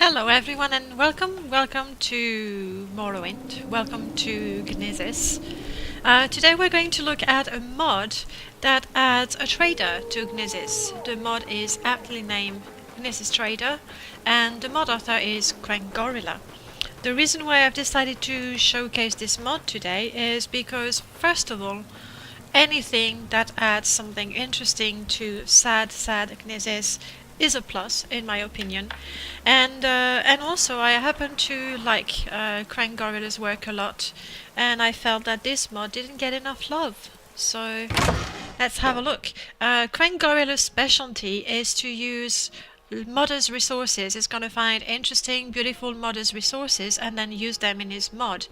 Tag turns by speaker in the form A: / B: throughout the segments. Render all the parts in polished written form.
A: Hello everyone and welcome to Morrowind, welcome to Gnisis. Today we're going to look at a mod that adds a trader to Gnisis. The mod is aptly named Gnisis Trader and the mod author is Crankgorilla. The reason why I've decided to showcase this mod today is because, first of all, anything that adds something interesting to sad Gnisis is a plus, in my opinion, and also I happen to like Crankgorilla's work a lot, and I felt that this mod didn't get enough love. So let's have a look. Crankgorilla's specialty is to use modders resources. It's gonna find interesting, beautiful modders resources and then use them in his mod.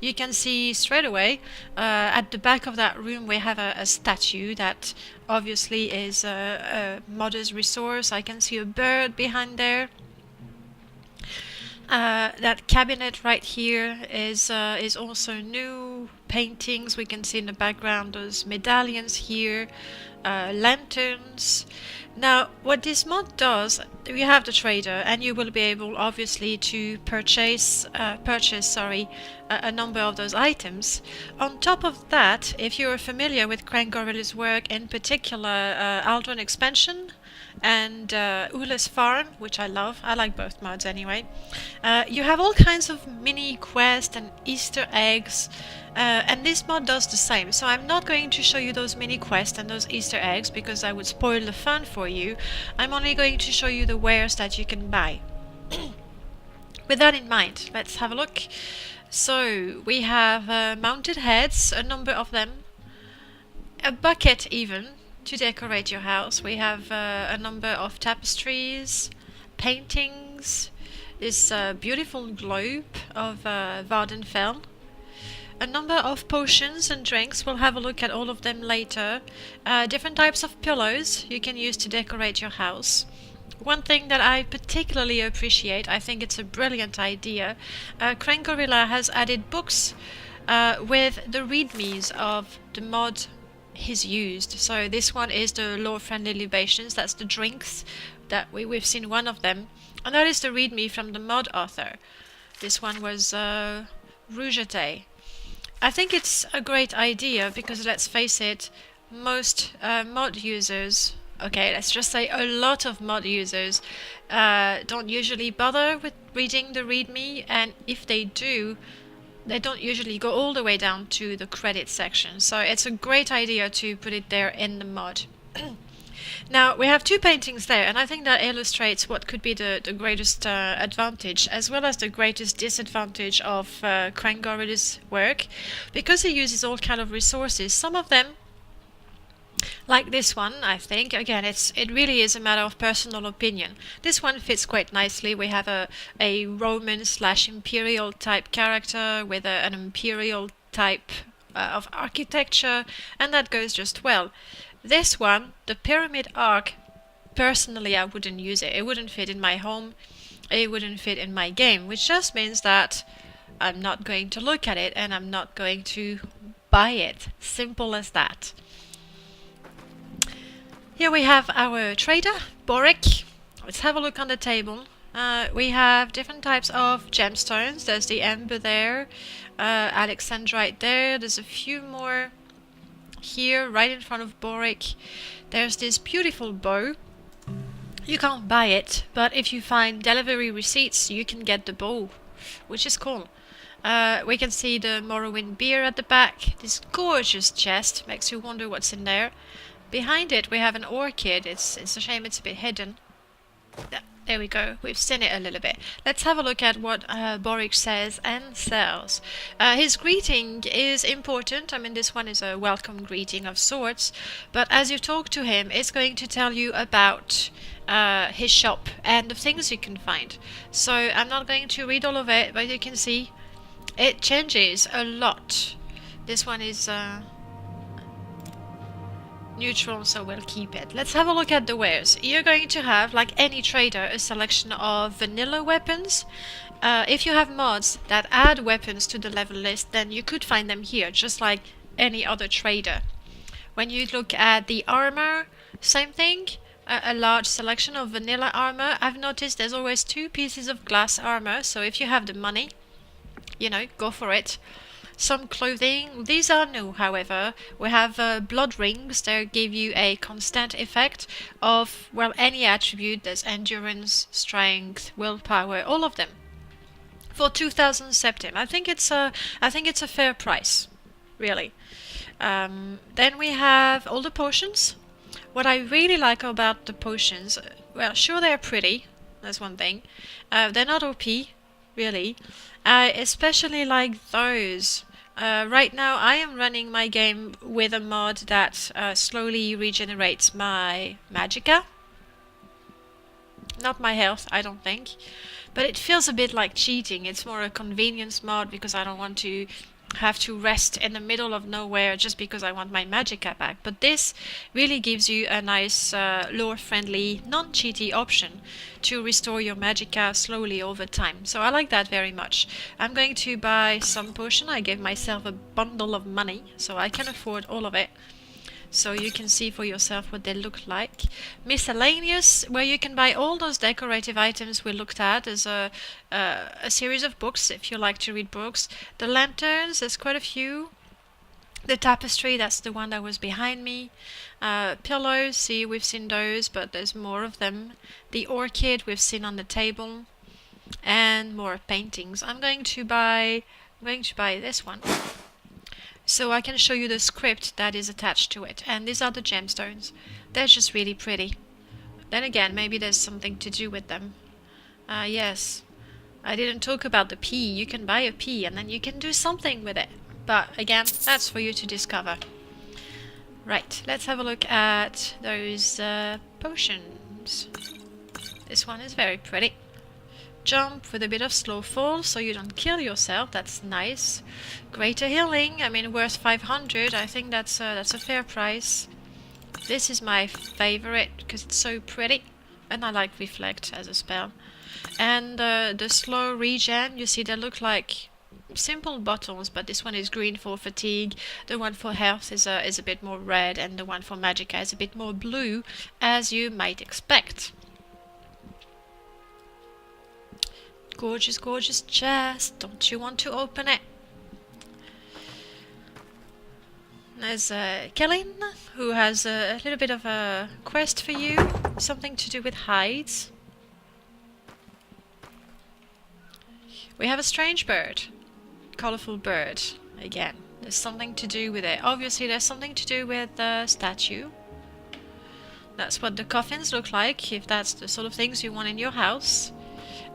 A: You can see straight away at the back of that room we have a statue that obviously is a modder's resource. I can see a bird behind there. That cabinet right here is also new. Paintings we can see in the background, those medallions here, lanterns. Now what this mod does, you have the trader and you will be able obviously to purchase a number of those items. On top of that, if you're familiar with Crankgorilla's work, in particular Aldron Expansion and Ula's Farm, which I love. I like both mods anyway. You have all kinds of mini quests and Easter eggs, and this mod does the same. So I'm not going to show you those mini quests and those Easter eggs because I would spoil the fun for you. I'm only going to show you the wares that you can buy. With that in mind, let's have a look. So we have mounted heads, a number of them, a bucket even, to decorate your house. We have a number of tapestries, paintings, this beautiful globe of Vardenfell, a number of potions and drinks. We'll have a look at all of them later. Different types of pillows you can use to decorate your house. One thing that I particularly appreciate, I think it's a brilliant idea, Crankgorilla has added books with the readmes of the mod he's used. So this one is the lore-friendly libations, that's the drinks that we've seen one of them, and that is the readme from the mod author. This one was Rougeté. I think it's a great idea because, let's face it, most mod users, okay, let's just say a lot of mod users don't usually bother with reading the readme, and if they do, they don't usually go all the way down to the credit section. So it's a great idea to put it there in the mod. Now we have two paintings there, and I think that illustrates what could be the greatest advantage as well as the greatest disadvantage of Crankgorilla's work, because he uses all kind of resources. Some of them, like this one, I think, again, it really is a matter of personal opinion. This one fits quite nicely. We have a Roman/Imperial type character with an Imperial type of architecture, and that goes just well. This one, the Pyramid Arc, personally I wouldn't use it. It wouldn't fit in my home, it wouldn't fit in my game, which just means that I'm not going to look at it and I'm not going to buy it. Simple as that. Here we have our trader, Boric. Let's have a look on the table. We have different types of gemstones. There's the ember there, alexandrite there. There's a few more here right in front of Boric. There's this beautiful bow. You can't buy it, but if you find delivery receipts you can get the bow, which is cool. We can see the Morrowind beer at the back. This gorgeous chest makes you wonder what's in there. Behind it we have an orchid. It's a shame it's a bit hidden. There we go, we've seen it a little bit. Let's have a look at what Boric says and sells. His greeting is important. I mean, this one is a welcome greeting of sorts, but as you talk to him it's going to tell you about his shop and the things you can find. So I'm not going to read all of it, but you can see it changes a lot. This one is neutral, so we'll keep it. Let's have a look at the wares. You're going to have, like any trader, a selection of vanilla weapons. If you have mods that add weapons to the level list, then you could find them here, just like any other trader. When you look at the armor, same thing. a large selection of vanilla armor. I've noticed there's always 2 pieces of glass armor, so if you have the money, you know, go for it. Some clothing, these are new, however. We have blood rings. They give you a constant effect of, well, any attribute. There's endurance, strength, willpower, all of them. For 2,000 septim, I think it's a fair price, really. Then we have all the potions. What I really like about the potions, well, sure they're pretty. That's one thing. They're not OP, really. I especially like those. Right now I am running my game with a mod that slowly regenerates my magicka. Not my health, I don't think. But it feels a bit like cheating. It's more a convenience mod because I don't want to have to rest in the middle of nowhere just because I want my magicka back. But this really gives you a nice lore-friendly, non-cheaty option to restore your magicka slowly over time. So I like that very much. I'm going to buy some potion. I gave myself a bundle of money, so I can afford all of it. So you can see for yourself what they look like. Miscellaneous, where you can buy all those decorative items we looked at. There's a series of books if you like to read books. The lanterns, there's quite a few. The tapestry, that's the one that was behind me. Pillows, see, we've seen those, but there's more of them. The orchid we've seen on the table. And more paintings. I'm going to buy this one, so I can show you the script that is attached to it. And these are the gemstones. They're just really pretty. Then again, maybe there's something to do with them. Yes, I didn't talk about the pea. You can buy a pea and then you can do something with it. But again, that's for you to discover. Right, let's have a look at those potions. This one is very pretty. Jump with a bit of slow fall so you don't kill yourself. That's nice. Greater healing, I mean, worth 500. I think that's a fair price. This is my favorite because it's so pretty, and I like reflect as a spell. And the slow regen, you see, they look like simple bottles, but this one is green for fatigue. The one for health is a bit more red, and the one for magicka is a bit more blue, as you might expect. Gorgeous, gorgeous chest. Don't you want to open it? There's Kellen, who has a little bit of a quest for you. Something to do with hides. We have a strange bird. Colorful bird. Again, there's something to do with it. Obviously, there's something to do with the statue. That's what the coffins look like, if that's the sort of things you want in your house.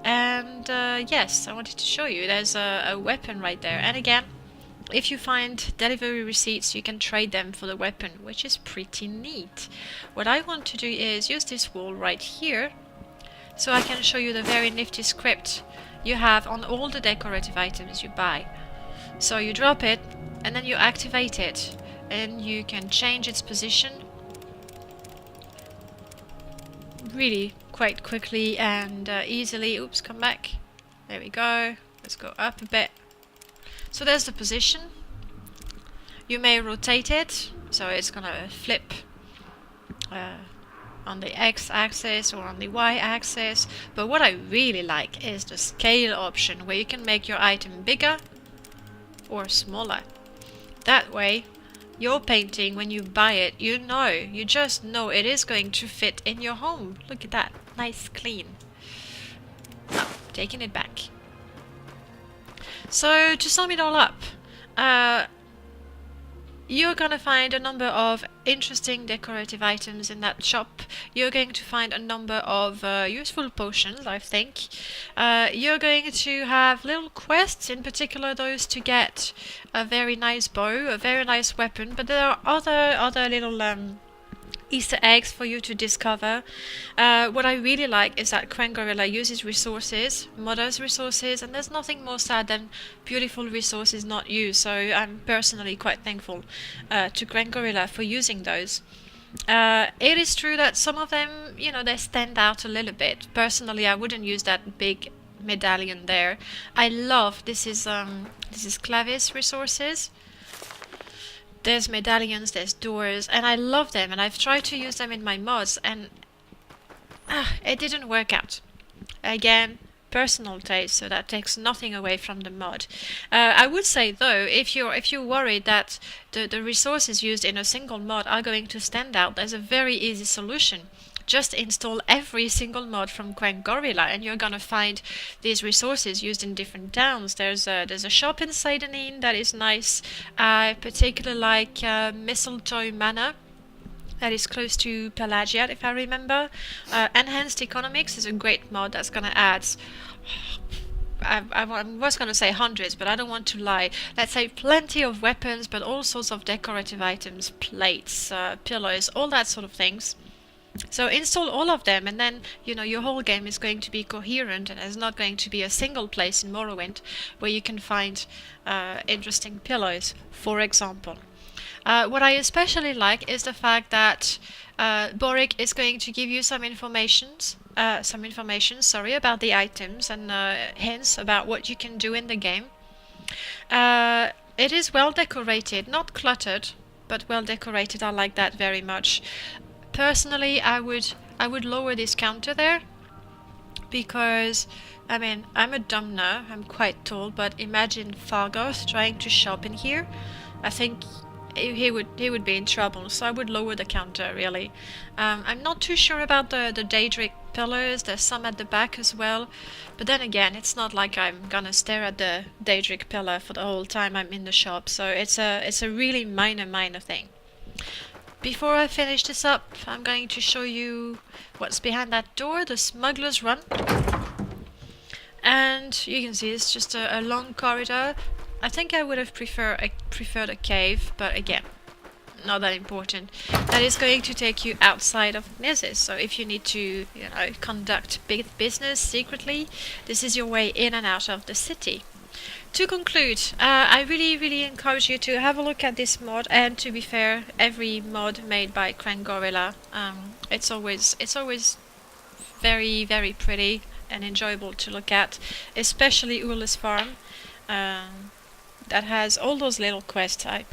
A: And yes, I wanted to show you, there's a weapon right there. And again, if you find delivery receipts, you can trade them for the weapon, which is pretty neat. What I want to do is use this wall right here, so I can show you the very nifty script you have on all the decorative items you buy. So you drop it, and then you activate it, and you can change its position really quite quickly and easily. Oops, come back. There we go. Let's go up a bit. So there's the position. You may rotate it, so it's gonna flip on the x-axis or on the y-axis. But what I really like is the scale option, where you can make your item bigger or smaller. That way, your painting, when you buy it, you just know it is going to fit in your home. Look at that. Nice, clean. Oh, taking it back. So, to sum it all up, you're gonna find a number of interesting decorative items in that shop. You're going to find a number of useful potions, I think. You're going to have little quests, in particular those to get a very nice bow, a very nice weapon, but there are other little Easter eggs for you to discover. What I really like is that Crankgorilla uses resources, modders resources, and there's nothing more sad than beautiful resources not used, so I'm personally quite thankful to Crankgorilla for using those. It is true that some of them, they stand out a little bit. Personally, I wouldn't use that big medallion there. I love, this is Clavis resources. There's medallions, there's doors, and I love them, and I've tried to use them in my mods, and It didn't work out. Again, personal taste, so that takes nothing away from the mod. I would say though, if you're worried that the resources used in a single mod are going to stand out, there's a very easy solution. Just install every single mod from Crankgorilla and you're gonna find these resources used in different towns. There's a shop inside an inn that is nice. I particularly like Mistletoe Manor. That is close to Pelagia, if I remember. Enhanced Economics is a great mod that's gonna add, I was gonna say hundreds, but I don't want to lie. Let's say plenty of weapons, but all sorts of decorative items, plates, pillows, all that sort of things. So install all of them, and then your whole game is going to be coherent, and there's not going to be a single place in Morrowind where you can find interesting pillows, for example. What I especially like is the fact that Boric is going to give you some information, about the items and hints about what you can do in the game. It is well decorated, not cluttered, but well decorated. I like that very much. Personally, I would lower this counter there, because I mean, I'm a dwemer, I'm quite tall, but imagine Fargoth trying to shop in here. I think he would be in trouble, so I would lower the counter, really. I'm not too sure about the Daedric pillars. There's some at the back as well, but then again, it's not like I'm gonna stare at the Daedric pillar for the whole time I'm in the shop, so it's a really minor thing. Before I finish this up, I'm going to show you what's behind that door, the Smugglers Run. And you can see it's just a long corridor. I think I would have preferred a cave, but again, not that important. That is going to take you outside of Gnisis, so if you need to, conduct big business secretly, this is your way in and out of the city. To conclude, I really encourage you to have a look at this mod, and to be fair, every mod made by Crankgorilla, it's always very pretty and enjoyable to look at, especially Ula's farm. That has all those little quests. I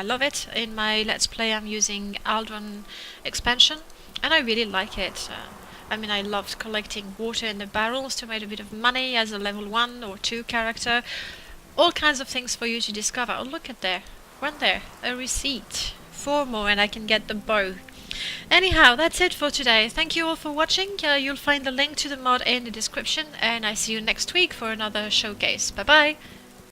A: love it. In my Let's Play I'm using Aldron expansion, and I really like it. I loved collecting water in the barrels to make a bit of money as a level 1 or 2 character. All kinds of things for you to discover. Oh, look at there. One there. A receipt. 4 more and I can get the bow. Anyhow, that's it for today. Thank you all for watching. You'll find the link to the mod in the description, and I see you next week for another showcase. Bye bye!